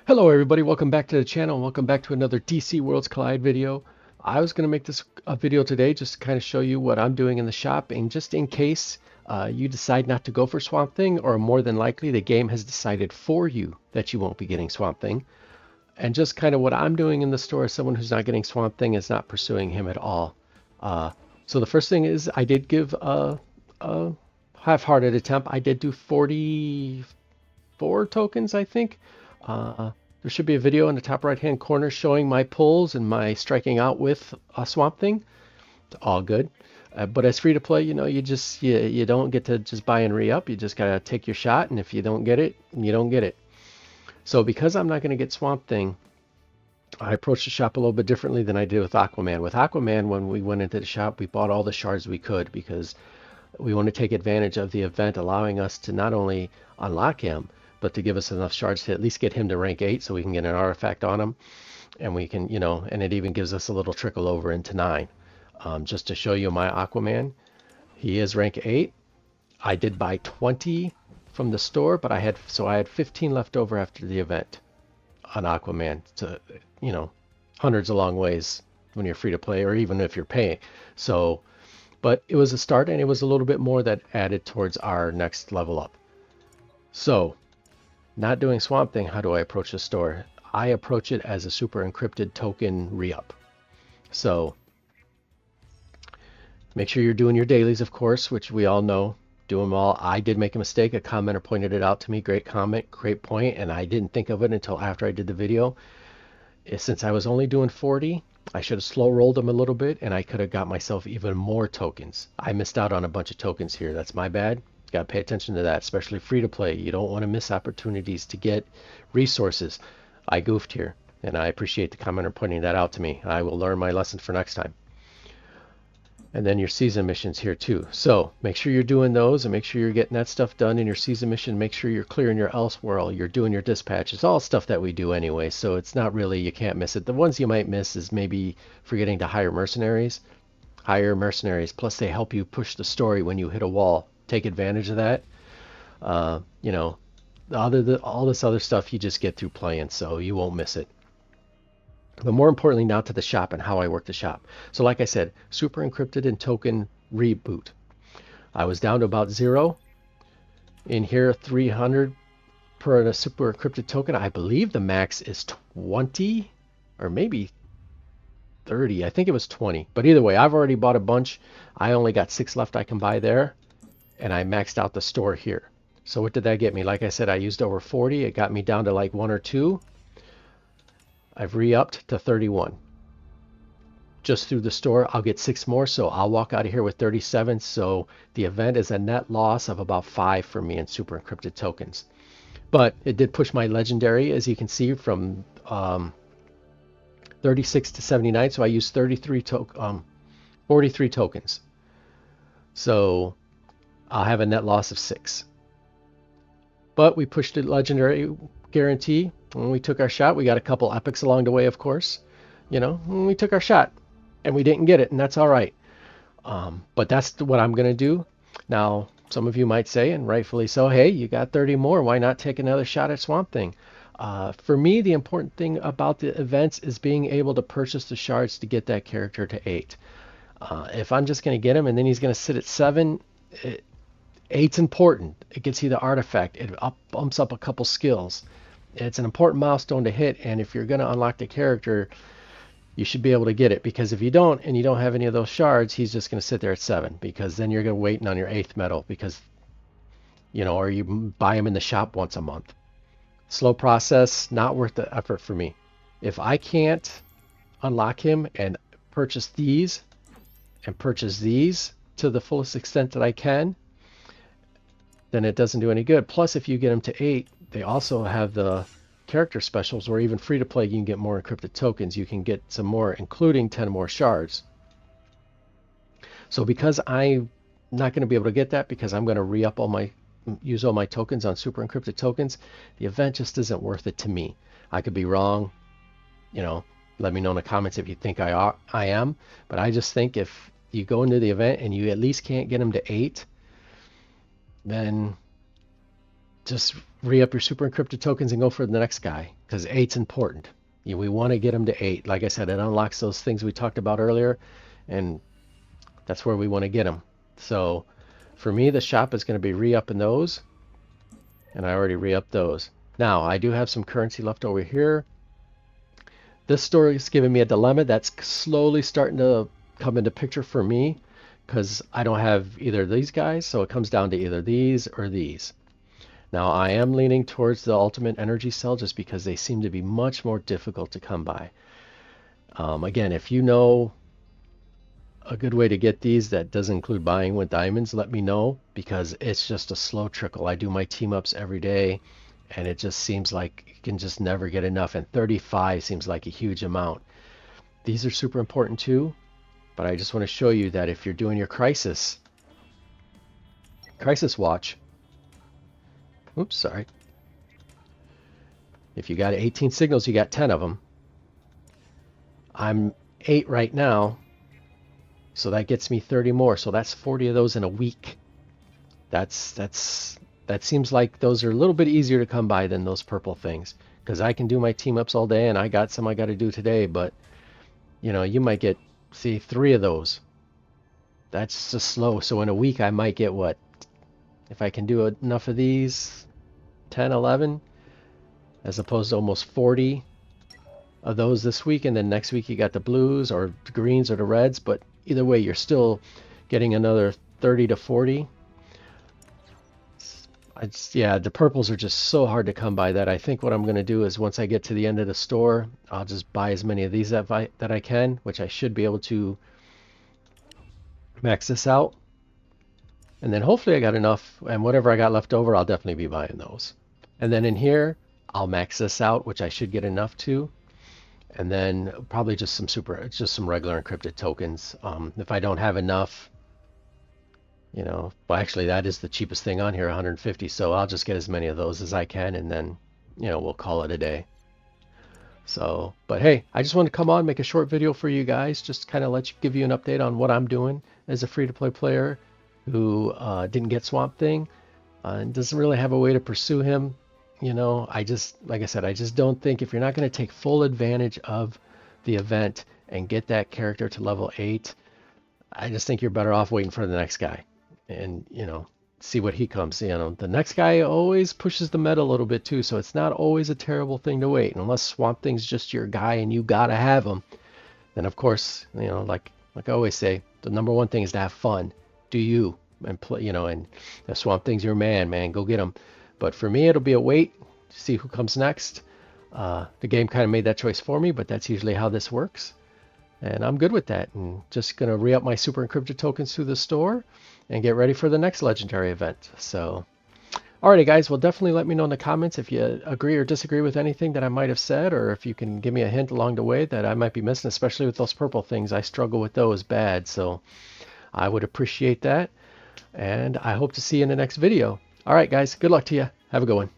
Hello everybody, welcome back to the channel. Welcome back to another DC Worlds Collide video. I was going to make this a video today just to kind of show you what I'm doing in the shop, and just in case you decide not to go for Swamp Thing, or more than likely the game has decided for you that you won't be getting Swamp Thing. And just kind of what I'm doing in the store as someone who's not getting Swamp Thing is not pursuing him at all. So the first thing is I did give a half-hearted attempt. I did do 44 tokens, I think. There should be a video in the top right hand corner showing my pulls and my striking out with a Swamp Thing. It's all good. But as free to play, you know, you don't get to just buy and re-up. You just gotta take your shot, and if you don't get it, you don't get it. So because I'm not gonna get Swamp Thing, I approached the shop a little bit differently than I did with Aquaman. With Aquaman, when we went into the shop, we bought all the shards we could because we want to take advantage of the event, allowing us to not only unlock him, but to give us enough shards to at least get him to rank 8 so we can get an artifact on him. And we can, you know, and it even gives us a little trickle over into 9. Just to show you my Aquaman, he is rank 8. I did buy 20 from the store, but I had 15 left over after the event on Aquaman. To, you know, hundreds a long ways when you're free to play, or even if you're paying. So, but it was a start, and it was a little bit more that added towards our next level up. So, not doing Swamp Thing, how do I approach the store? I approach it as a super encrypted token re-up. So make sure you're doing your dailies, of course, which we all know. Do them all. I did make a mistake. A commenter pointed it out to me. Great comment, great point, and I didn't think of it until after I did the video. Since I was only doing 40, I should have slow rolled them a little bit, and I could have got myself even more tokens. I missed out on a bunch of tokens here. That's my bad. Got to pay attention to that, especially free to play. You don't want to miss opportunities to get resources. I goofed here, and I appreciate the commenter pointing that out to me. I will learn my lesson for next time. And then your season missions here too. So make sure you're doing those, and make sure you're getting that stuff done in your season mission. Make sure you're clearing your Elseworld. You're doing your dispatch. It's all stuff that we do anyway, so it's not really, you can't miss it. The ones you might miss is maybe forgetting to hire mercenaries. Hire mercenaries, plus they help you push the story when you hit a wall. Take advantage of that. You know, all this other stuff you just get through playing, so you won't miss it. But more importantly, now to the shop and how I work the shop. So like I said, super encrypted and token reboot. I was down to about 0. In here, 300 per a super encrypted token. I believe the max is 20 or maybe 30. I think it was 20. But either way, I've already bought a bunch. I only got 6 left I can buy there. And I maxed out the store here. So what did that get me? Like I said, I used over 40. It got me down to like 1 or 2. I've re-upped to 31. Just through the store, I'll get 6 more, so I'll walk out of here with 37. So the event is a net loss of about 5 for me in super encrypted tokens. But it did push my legendary, as you can see, from 36 to 79. So I used 43 43 tokens. So I'll have a net loss of 6. But we pushed the legendary guarantee. When we took our shot, we got a couple epics along the way, of course. You know, we took our shot and we didn't get it, and that's all right. But that's what I'm going to do. Now, some of you might say, and rightfully so, hey, you got 30 more. Why not take another shot at Swamp Thing? For me, the important thing about the events is being able to purchase the shards to get that character to 8. If I'm just going to get him and then he's going to sit at 7, 8's important. It gets you the artifact. It bumps up a couple skills. It's an important milestone to hit, and if you're going to unlock the character, you should be able to get it, because if you don't and you don't have any of those shards, he's just going to sit there at 7, because then you're going to waiting on your 8th medal, because, you know, or you buy him in the shop once a month. Slow process, not worth the effort for me. If I can't unlock him and purchase these to the fullest extent that I can, then it doesn't do any good. Plus, if you get them to 8, they also have the character specials, or even free to play, you can get more encrypted tokens. You can get some more, including 10 more shards. So because I'm not going to be able to get that, because I'm going to use all my tokens on super encrypted tokens, the event just isn't worth it to me. I could be wrong. You know, let me know in the comments if you think I am. But I just think if you go into the event and you at least can't get them to 8, then just re-up your super encrypted tokens and go for the next guy, because 8's important. We want to get them to 8. Like I said, it unlocks those things we talked about earlier, and that's where we want to get them. So for me, the shop is going to be re-upping those, and I already re-upped those. Now, I do have some currency left over here. This story is giving me a dilemma that's slowly starting to come into picture for me, because I don't have either of these guys, so it comes down to either these or these. Now, I am leaning towards the ultimate energy cell just because they seem to be much more difficult to come by. Again, if you know a good way to get these that doesn't include buying with diamonds, let me know, because it's just a slow trickle. I do my team ups every day, and it just seems like you can just never get enough, and 35 seems like a huge amount. These are super important too, but I just want to show you that if you're doing your crisis watch, oops, sorry. If you got 18 signals, you got 10 of them. I'm 8 right now, so that gets me 30 more. So that's 40 of those in a week. That seems like those are a little bit easier to come by than those purple things, because I can do my team ups all day, and I got some I got to do today. But you know, you might get, see, 3 of those. That's just slow. So in a week, I might get what? If I can do enough of these, 10, 11, as opposed to almost 40 of those this week, and then next week you got the blues or the greens or the reds, but either way you're still getting another 30 to 40. Yeah, the purples are just so hard to come by that I think what I'm going to do is once I get to the end of the store, I'll just buy as many of these that I can, which I should be able to max this out. And then hopefully I got enough, and whatever I got left over, I'll definitely be buying those. And then in here, I'll max this out, which I should get enough to. And then probably just some regular encrypted tokens. If I don't have enough, you know, well, actually that is the cheapest thing on here, 150. So I'll just get as many of those as I can, and then, you know, we'll call it a day. So, but hey, I just wanted to come on, make a short video for you guys, just kind of give you an update on what I'm doing as a free-to-play player who didn't get Swamp Thing and doesn't really have a way to pursue him. You know, like I said, I just don't think if you're not going to take full advantage of the event and get that character to level 8, I just think you're better off waiting for the next guy and, you know, see what he comes. You know, the next guy always pushes the meta a little bit too, so it's not always a terrible thing to wait. And unless Swamp Thing's just your guy and you gotta have him, then of course, you know, like I always say, the number one thing is to have fun. Do you and play, you know, and if Swamp Thing's your man, go get him. But for me, it'll be a wait to see who comes next. The game kind of made that choice for me, but that's usually how this works. And I'm good with that. And just going to re-up my super encrypted tokens through the store and get ready for the next legendary event. So, alrighty guys, well definitely let me know in the comments if you agree or disagree with anything that I might have said, or if you can give me a hint along the way that I might be missing, especially with those purple things. I struggle with those bad, so I would appreciate that. And I hope to see you in the next video. Alright guys, good luck to you. Have a good one.